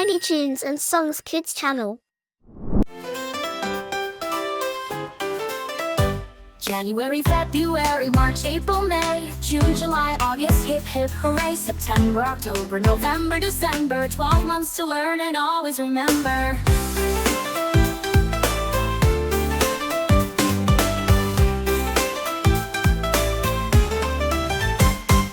Tiny Tunes and Songs Kids channel. January, February, March, April, May, June, July, August, hip hip hooray, September, October, November, December, 12 months to learn and always remember.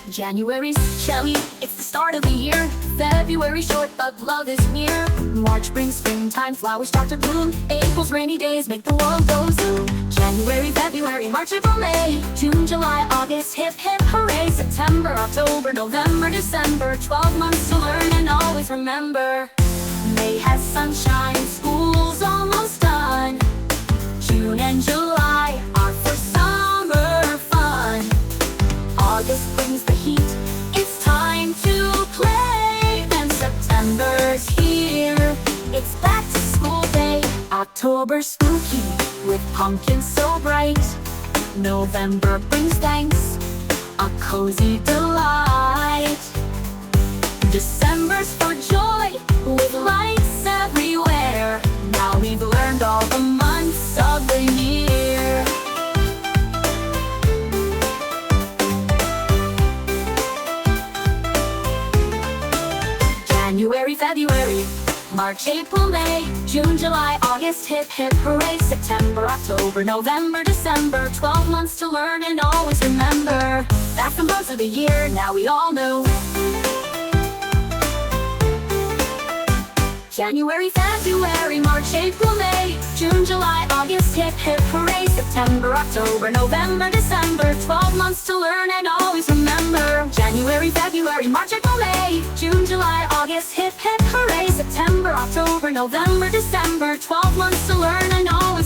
January's chilly, it's the start of the year. February short, but love is near. March brings springtime, flowers start to bloom. April's rainy days make the world go zoom. January, February, March, April, May, June, July, August, hip hip hooray, September, October, November, December, 12 months to learn and always remember. May has sunshine, school's almost done. June and July are for summer fun. August brings the heat, it's time to play. And September's here, it's back to school day. October spooky, with pumpkins so bright. November brings thanks, a cozy delight. December's for joy, with lights everywhere. Now we've learned all the months of the year. January, February, March, April, May, June, July, August, hip hip hooray, September, October, November, December, 12 months to learn and always remember. That's the months of the year, now we all know. January, February, March, April, May, June, July, August, hip hip hooray, September, October, November, December, 12 months to learn and always remember. January, February, March, April, May, June, July, August, hip hip hooray, September, October, November, December, 12 months to learn and always